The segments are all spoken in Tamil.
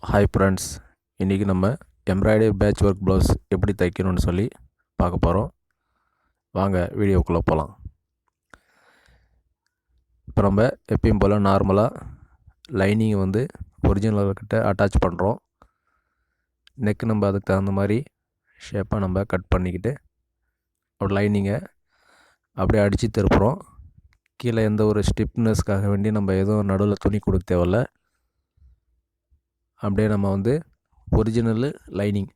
ஹாய் ஃப்ரெண்ட்ஸ், இன்றைக்கி நம்ம எம்ப்ராய்டரி பேட்ச் ஒர்க் ப்ளவுஸ் எப்படி தைக்கணும்னு சொல்லி பார்க்க போகிறோம். வாங்க வீடியோக்குள்ளே போகலாம். இப்போ நம்ம எப்பயும் போல் நார்மலாக லைனிங்கை வந்து ஒரிஜினல்கிட்ட அட்டாச் பண்ணுறோம். நெக்கு நம்ம அதுக்கு தகுந்த மாதிரி ஷேப்பாக நம்ம கட் பண்ணிக்கிட்டு ஒரு லைனிங்கை அப்படியே அடித்து திருப்புறோம். கீழே எந்த ஒரு ஸ்டிப்னஸ்க்காக வேண்டி நம்ம எதுவும் நடுவில் துணி கொடுக்க தேவையில்ல. அப்படியே நம்ம வந்து ஒரிஜினல் லைனிங்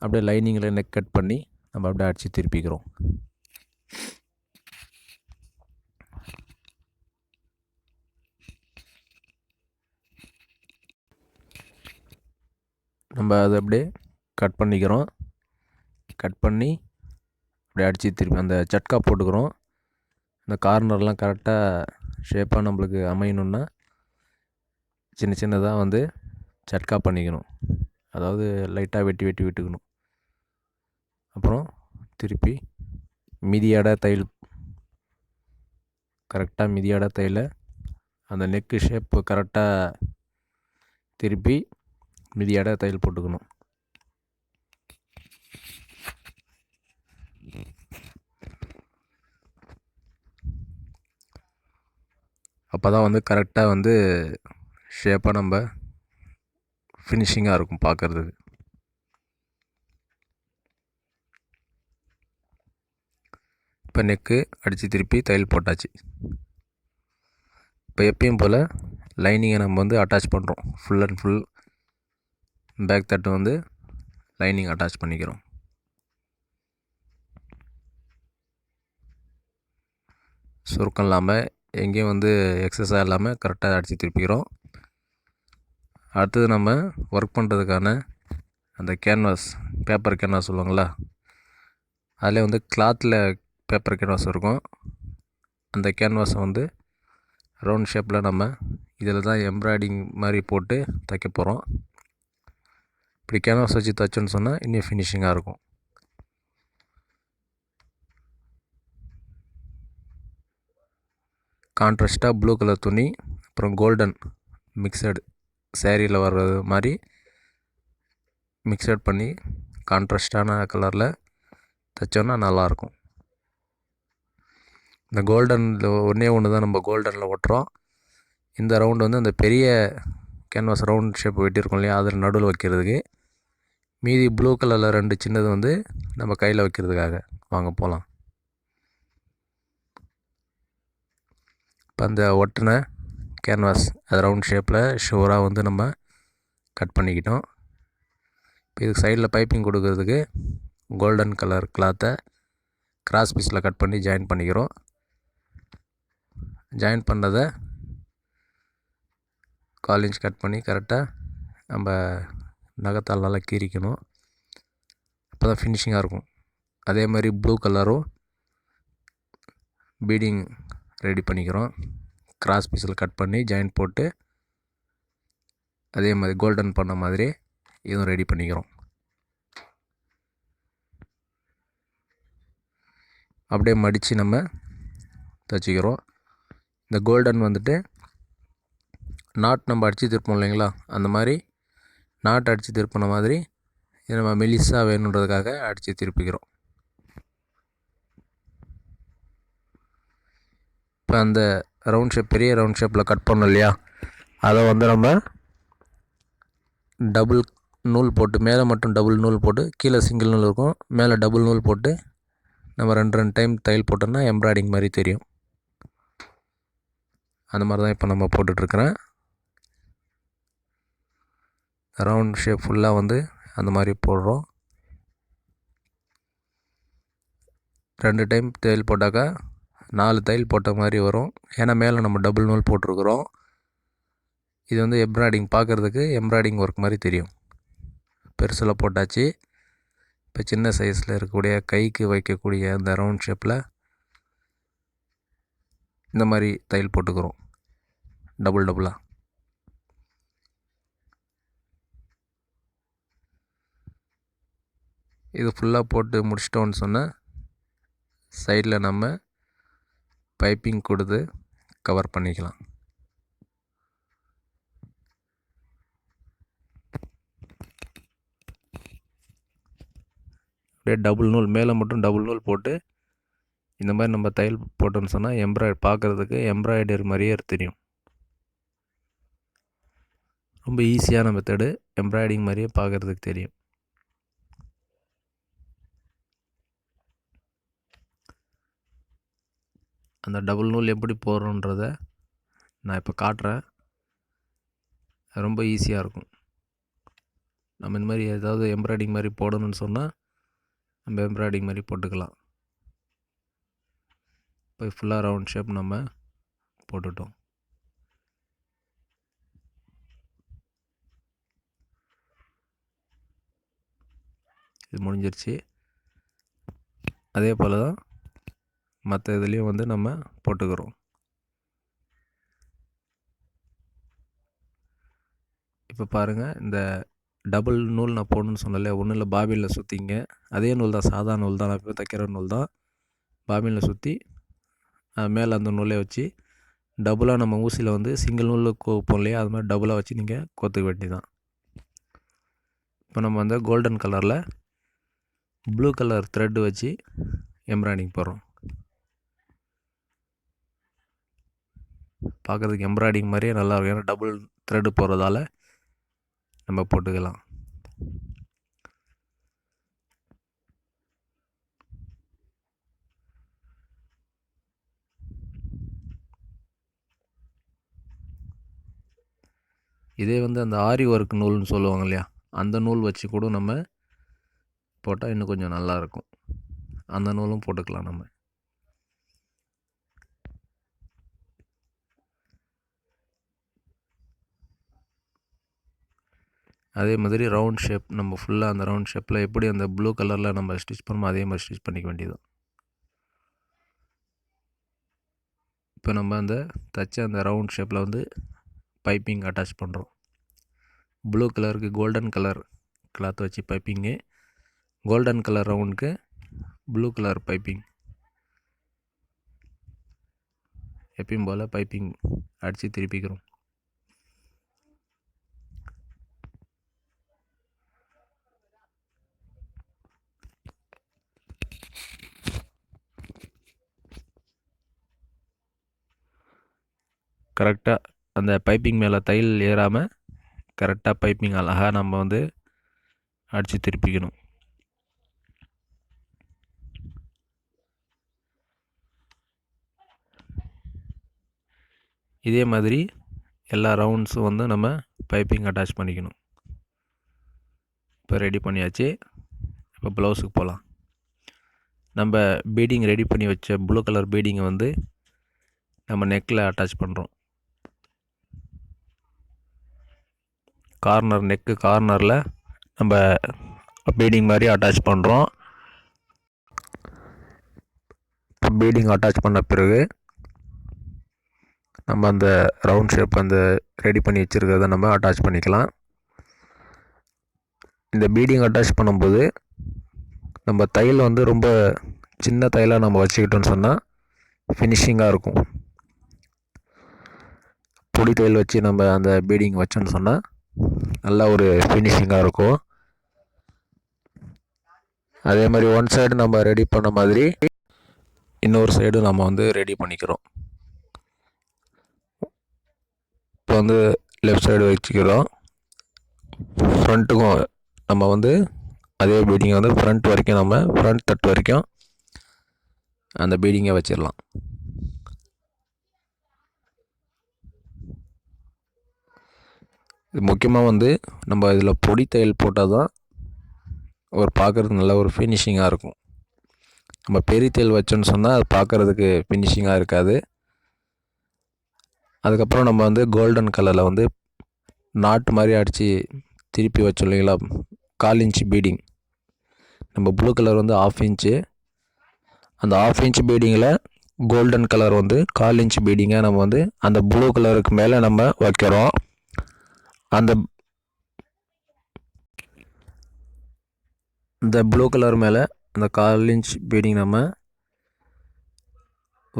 அப்படியே லைனிங்கில் நெக் கட் பண்ணி நம்ம அப்படியே அடித்து திருப்பிக்கிறோம். நம்ம அதை அப்படியே கட் பண்ணிக்கிறோம். கட் பண்ணி அப்படியே அடித்து திருப்பி அந்த சட்கா போட்டுக்கிறோம். இந்த கார்னர்லாம் கரெக்டாக ஷேப்பாக நம்மளுக்கு அமையணுன்னா சின்ன சின்னதாக வந்து சட்கா பண்ணிக்கணும். அதாவது லைட்டாக வெட்டி வெட்டி விட்டுக்கணும். அப்புறம் திருப்பி மிதியடை தையல், கரெக்டாக மிதியடை தையலை அந்த நெக்கு ஷேப்பு கரெக்டாக திருப்பி மிதியடை தையல் போட்டுக்கணும். அப்போ தான் வந்து கரெக்டாக வந்து ஷேப்பாக நம்ம ஃபினிஷிங்காக இருக்கும் பார்க்குறதுக்கு. இப்போ நெக்கு அடித்து திருப்பி தையல் போட்டாச்சு. இப்போ எப்பயும் போல் லைனிங்கை நம்ம வந்து அட்டாச் பண்ணுறோம். ஃபுல் அண்ட் ஃபுல் பேக் தட்டு வந்து லைனிங் அட்டாச் பண்ணிக்கிறோம். சுருக்கம் இல்லாமல் எங்கேயும் வந்து எக்ஸஸாக இல்லாமல் கரெக்டாக அடித்து திருப்பிக்கிறோம். அடுத்தது நம்ம ஒர்க் பண்ணுறதுக்கான அந்த கேன்வாஸ், பேப்பர் கேன்வாஸ் சொல்லுவாங்களா, அதில் வந்து கிளாத்தில் பேப்பர் கேன்வாஸ் இருக்கும். அந்த கேன்வாஸை வந்து ரவுண்ட் ஷேப்பில் நம்ம இதில் தான் எம்ப்ராய்டிங் மாதிரி போட்டு தைக்க போகிறோம். இப்படி கேன்வாஸ் வச்சு தைச்சோன்னு சொன்னால் இன்னும் ஃபினிஷிங்காக இருக்கும். கான்ட்ராஸ்ட்டாக ப்ளூ கலர் துணி அப்புறம் கோல்டன் மிக்சடு சேரீயில் வர்றது மாதிரி மிக்சட் பண்ணி கான்ட்ராஸ்டான கலரில் தைச்சோன்னா நல்லாயிருக்கும். இந்த கோல்டனில் ஒன்று தான் நம்ம கோல்டனில் ஒட்டுறோம். இந்த ரவுண்டு வந்து அந்த பெரிய கேன்வாஸ் ரவுண்ட் ஷேப் வெட்டியிருக்கோம் இல்லையா, அதில் நடுவில் வைக்கிறதுக்கு. மீதி ப்ளூ கலரில் 2 சின்னது வந்து நம்ம கையில் வைக்கிறதுக்காக. வாங்க போகலாம். இப்போ அந்த ஒட்டின கேன்வாஸ் அது ரவுண்ட் ஷேப்பில் ஷோராக வந்து நம்ம கட் பண்ணிக்கிட்டோம். இப்போ இதுக்கு சைடில் பைப்பிங் கொடுக்கறதுக்கு கோல்டன் கலர் கிளாத்தை கிராஸ் பீஸில் கட் பண்ணி ஜாயின் பண்ணிக்கிறோம். ஜாயின் பண்ணதை 1/4 இன்ச் கட் பண்ணி கரெக்டாக நம்ம நகத்தால் நல்லா கீறிக்கணும். அப்போ தான் ஃபினிஷிங்காக இருக்கும். அதே மாதிரி ப்ளூ கலரும் பீடிங் ரெடி பண்ணிக்கிறோம். கிராஸ் பீஸில் கட் பண்ணி ஜாயின் போட்டு அதே மாதிரி கோல்டன் பண்ண மாதிரி இதுவும் ரெடி பண்ணிக்கிறோம். அப்படியே மடித்து நம்ம தைச்சிக்கிறோம். இந்த கோல்டன் வந்துட்டு நாட் நம்ம அடித்து திருப்போம் இல்லைங்களா, அந்த மாதிரி நாட் அடித்து திருப்பின மாதிரி இது நம்ம மெலிசாக வேணுன்றதுக்காக அடித்து திருப்பிக்கிறோம். இப்போ அந்த ரவுண்ட் ஷேப், பெரிய ரவுண்ட் ஷேப்பில் கட் பண்ணோம் இல்லையா, அதை வந்து நம்ம டபுள் நூல் போட்டு, மேலே மட்டும் டபுள் நூல் போட்டு, கீழே சிங்கிள் நூல் இருக்கும், மேலே டபுள் நூல் போட்டு நம்ம 2 டைம் தையல் போட்டோம்னா எம்ப்ராய்டிங் மாதிரி தெரியும். அந்த மாதிரி தான் இப்போ நம்ம போட்டுட்ருக்கிறேன். ரவுண்ட் ஷேப் ஃபுல்லாக வந்து அந்த மாதிரி போடுறோம். 2 டைம் தையல் போட்டாக்கா 4 தையல் போட்ட மாதிரி வரும். ஏன்னா மேலே நம்ம டபுள் நூல் போட்டிருக்கிறோம். இது வந்து எம்ப்ராய்டிங் பார்க்குறதுக்கு எம்ப்ராய்டிங் ஒர்க் மாதிரி தெரியும். பெருசில் போட்டாச்சு. இப்போ சின்ன சைஸில் இருக்கக்கூடிய கைக்கு வைக்கக்கூடிய அந்த ரவுண்ட் ஷேப்பில் இந்த மாதிரி தையல் போட்டுக்கிறோம் டபுளாக. இது ஃபுல்லாக போட்டு முடிச்சிட்டோன்னு சொன்னால் சைடில் நம்ம பைப்பிங் கொடுத்து கவர் பண்ணிக்கலாம். அப்படியே டபுள் நூல் மேலே மட்டும் டபுள் நூல் போட்டு இந்த மாதிரி நம்ம தையல் போட்டோம்னு சொன்னால் பார்க்குறதுக்கு எம்ப்ராய்டரி மாதிரியே தெரியும். ரொம்ப ஈஸியான மெத்தடு, எம்ப்ராய்டிங் மாதிரியே பார்க்குறதுக்கு தெரியும். அந்த டபுள் நூல் எப்படி போடுறோன்றத நான் இப்போ காட்டுறேன். ரொம்ப ஈஸியாக இருக்கும். நம்ம இந்த மாதிரி ஏதாவது எம்ப்ராய்டிங் மாதிரி போடணும்னு சொன்னால் நம்ம எம்ப்ராய்டிங் மாதிரி போட்டுக்கலாம். இப்போ ஃபுல்லாக ரவுண்ட் ஷேப் நம்ம போட்டுட்டோம். இது முடிஞ்சிருச்சு. அதே போல் தான் மற்ற இதுலேயும் வந்து நம்ம போட்டுக்கிறோம். இப்போ பாருங்கள், இந்த டபுள் நூல் நான் போடணுன்னு சொன்னல, ஒன்றில் பாபினில் சுற்றிங்க. அதே நூல் தான், சாதா நூல் தான், நான் இப்போ தைக்கிற நூல் தான். பாபினில் சுற்றி மேலே அந்த நூலே வச்சு டபுளாக நம்ம ஊசியில் வந்து சிங்கிள் நூலில் கோப்போம் இல்லையா, அது மாதிரி டபுளாக வச்சு நீங்கள் கோத்துக்க வேண்டியதான். இப்போ நம்ம வந்து கோல்டன் கலரில் ப்ளூ கலர் த்ரெட்டு வச்சு எம்ப்ராய்டிங் போடுறோம். பார்க்குறதுக்கு எம்ப்ராய்டிங் மாதிரியே நல்லாயிருக்கும். ஏன்னா டபுள் த்ரெட்டு போடுறதால நம்ம போட்டுக்கலாம். இதே வந்து அந்த ஆரி ஒர்க் நூல்னு சொல்லுவாங்க இல்லையா, அந்த நூல் வச்சு கூட நம்ம போட்டால் இன்னும் கொஞ்சம் நல்லாயிருக்கும். அந்த நூலும் போட்டுக்கலாம் நம்ம. அதே மாதிரி ரவுண்ட் ஷேப் நம்ம ஃபுல்லாக அந்த ரவுண்ட் ஷேப்பில் எப்படி அந்த ப்ளூ கலரில் நம்ம ஸ்டிச் பண்ணுமோ அதே மாதிரி ஸ்டிச் பண்ணிக்க வேண்டியதுதான். இப்போ நம்ம அந்த தைச்ச அந்த ரவுண்ட் ஷேப்பில் வந்து பைப்பிங் அட்டாச் பண்ணுறோம். ப்ளூ கலருக்கு கோல்டன் கலர் கிளாத் வச்சு பைப்பிங்கு, கோல்டன் கலர் ரவுண்டுக்கு ப்ளூ கலர் பைப்பிங். எப்பயும் போல் பைப்பிங் அடித்து திருப்பிக்கிறோம். கரெக்டாக அந்த பைப்பிங் மேலே தையல் ஏறாமல் கரெக்டாக பைப்பிங் அழகாக நம்ம வந்து அடித்து திருப்பிக்கணும். இதே மாதிரி எல்லா ரவுண்ட்ஸும் வந்து நம்ம பைப்பிங் அட்டாச் பண்ணிக்கணும். இப்போ ரெடி பண்ணியாச்சு. இப்போ ப்ளவுஸுக்கு போகலாம். நம்ம பீடிங் ரெடி பண்ணி வச்ச ப்ளூ கலர் பீடிங்கை வந்து நம்ம நெக்கில் அட்டாச் பண்ணுறோம். கார்னர், நெக்கு கார்னரில் நம்ம பீடிங் மாதிரி அட்டாச் பண்ணுறோம். பீடிங் அட்டாச் பண்ண பிறகு நம்ம அந்த ரவுண்ட் ஷேப் அந்த ரெடி பண்ணி வச்சுருக்கிறத நம்ம அட்டாச் பண்ணிக்கலாம். இந்த பீடிங் அட்டாச் பண்ணும்போது நம்ம தையல் வந்து ரொம்ப சின்ன தையலாக நம்ம வச்சுக்கிட்டோன்னு சொன்னால் ஃபினிஷிங்காக இருக்கும். பொடி தையல் வச்சு நம்ம அந்த பீடிங் வச்சோன்னு சொன்னால் நல்லா ஒரு ஃபினிஷிங்காக இருக்கும். அதே மாதிரி ஒன் சைடு நம்ம ரெடி பண்ண மாதிரி இன்னொரு சைடு நம்ம வந்து ரெடி பண்ணிக்கிறோம். இப்போ வந்து லெஃப்ட் சைடு வச்சுக்கிறோம். ஃப்ரண்ட்டுக்கும் நம்ம வந்து அதே பீடிங்கை வந்து ஃப்ரண்ட் வரைக்கும் நம்ம ஃப்ரண்ட் தட்டு வரைக்கும் அந்த பீடிங்கை வச்சிடலாம். இது முக்கியமாக வந்து நம்ம இதில் பொடி தையல் போட்டால் தான் ஒரு பார்க்குறதுக்கு நல்ல ஒரு ஃபினிஷிங்காக இருக்கும். நம்ம பெரிய தையல் வச்சோன்னு சொன்னால் அது பார்க்குறதுக்கு ஃபினிஷிங்காக இருக்காது. அதுக்கப்புறம் நம்ம வந்து கோல்டன் கலரில் வந்து நாட்டு மாதிரி அடித்து திருப்பி வச்சோம் இல்லைங்களா, 1/4 இன்ச்சு பீடிங். நம்ம ப்ளூ கலர் வந்து 1/2 இன்ச்சு, அந்த 1/2 இன்ச்சு பீடிங்கில் கோல்டன் கலர் வந்து 1/4 இன்ச்சு பீடிங்கை நம்ம வந்து அந்த ப்ளூ கலருக்கு மேலே நம்ம வைக்கிறோம். அந்த ப்ளூ கலர் மேலே அந்த 1/4 இன்ச் பீடிங் நம்ம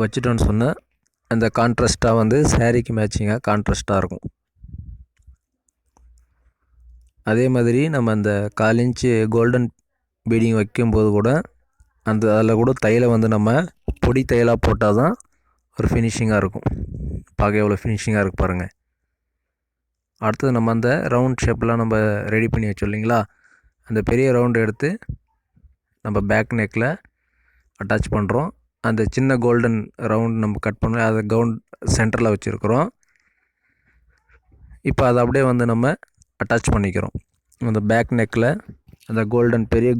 வச்சிட்டோன்னு சொன்னால் அந்த கான்ட்ராஸ்ட்டாக வந்து சாரீக்கு மேட்சிங்காக கான்ட்ராஸ்ட்டாக இருக்கும். அதே மாதிரி நம்ம அந்த 1/4 இன்ச்சு கோல்டன் பீடிங் வைக்கும்போது கூட அதில் கூட தையலை வந்து நம்ம பொடி தையலாக போட்டால் தான் ஒரு ஃபினிஷிங்காக இருக்கும். பார்க்க எவ்வளோ ஃபினிஷிங்காக இருக்குது பாருங்கள். அடுத்தது நம்ம அந்த ரவுண்ட் ஷேப்லாம் நம்ம ரெடி பண்ணி வச்சோம் இல்லைங்களா, அந்த பெரிய ரவுண்டு எடுத்து நம்ம பேக் நெக்கில் அட்டாச் பண்ணுறோம். அந்த சின்ன கோல்டன் ரவுண்ட் நம்ம கட் பண்ணி அதை சென்டரில் வச்சுருக்குறோம். இப்போ அதை அப்படியே வந்து நம்ம அட்டாச் பண்ணிக்கிறோம். அந்த பேக் நெக்கில் அந்த கோல்டன் பெரிய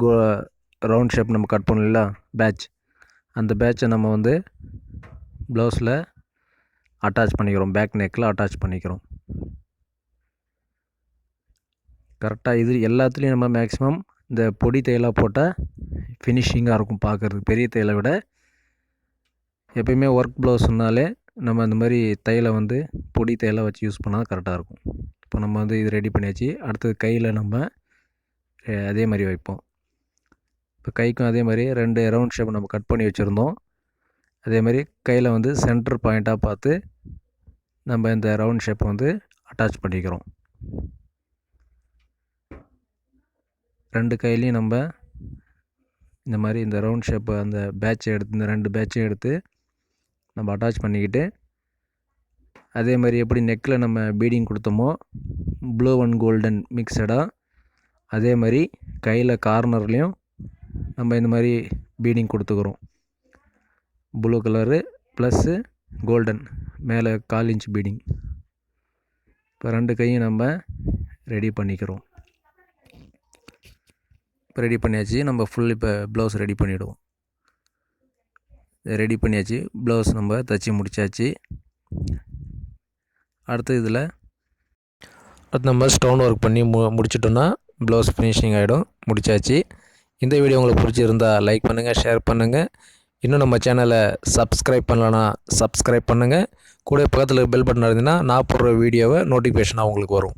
ரவுண்ட் ஷேப் நம்ம கட் பண்ணல பேட்ச், அந்த பேட்சை நம்ம வந்து ப்ளவுஸில் அட்டாச் பண்ணிக்கிறோம். பேக் நெக்கில் அட்டாச் பண்ணிக்கிறோம். கரெக்டாக இது எல்லாத்துலேயும் நம்ம மேக்ஸிமம் இந்த பொடி தையலாக போட்டால் ஃபினிஷிங்காக இருக்கும் பார்க்குறதுக்கு. பெரிய தையலை விட எப்பயுமே ஒர்க் ப்ளவுஸ்னாலே நம்ம இந்த மாதிரி தையலை வந்து பொடி தையலை வச்சு யூஸ் பண்ணால் கரெக்டாக இருக்கும். இப்போ நம்ம வந்து இது ரெடி பண்ணியாச்சு. அடுத்தது கையில் நம்ம அதே மாதிரி வைப்போம். இப்போ கைக்கும் அதே மாதிரி 2 ரவுண்ட் ஷேப் நம்ம கட் பண்ணி வச்சுருந்தோம். அதே மாதிரி கையில் வந்து சென்டர் பாயிண்ட்டாக பார்த்து நம்ம இந்த ரவுண்ட் ஷேப்பை வந்து அட்டாச் பண்ணிக்கிறோம். 2 கையிலையும் நம்ம இந்த மாதிரி இந்த ரவுண்ட் ஷேப்பை அந்த பேட்சை எடுத்து இந்த 2 பேட்சையும் எடுத்து நம்ம அட்டாச் பண்ணிக்கிட்டு, அதே மாதிரி எப்படி நெக்கில் நம்ம பீடிங் கொடுத்தோமோ ப்ளூ அண்ட் கோல்டன் மிக்சடாக, அதே மாதிரி கையில் கார்னர்லேயும் நம்ம இந்த மாதிரி பீடிங் கொடுத்துக்கிறோம். ப்ளூ கலரு ப்ளஸ்ஸு கோல்டன் மேலே 1/4 இன்ச் பீடிங். இப்போ 2 கையும் நம்ம ரெடி பண்ணிக்கிறோம். இப்போ ரெடி பண்ணியாச்சு. நம்ம ஃபுல் இப்போ ப்ளவுஸ் ரெடி பண்ணிவிடுவோம். ரெடி பண்ணியாச்சு. ப்ளவுஸ் நம்ம தைச்சி முடித்தாச்சு. அடுத்து நம்ம ஸ்டோன் ஒர்க் பண்ணி முடிச்சிட்டோன்னா ப்ளவுஸ் ஃபினிஷிங் ஆகிடும். முடித்தாச்சு. இந்த வீடியோ உங்களுக்கு பிடிச்சிருந்தா லைக் பண்ணுங்கள், ஷேர் பண்ணுங்கள். இன்னும் நம்ம சேனலை சப்ஸ்கிரைப் பண்ணலன்னா சப்ஸ்கிரைப் பண்ணுங்கள். கூட பக்கத்தில் பெல் பட்டன் இருந்ததுன்னா நான் போடுற வீடியோவை நோட்டிஃபிகேஷனாக உங்களுக்கு வரும்.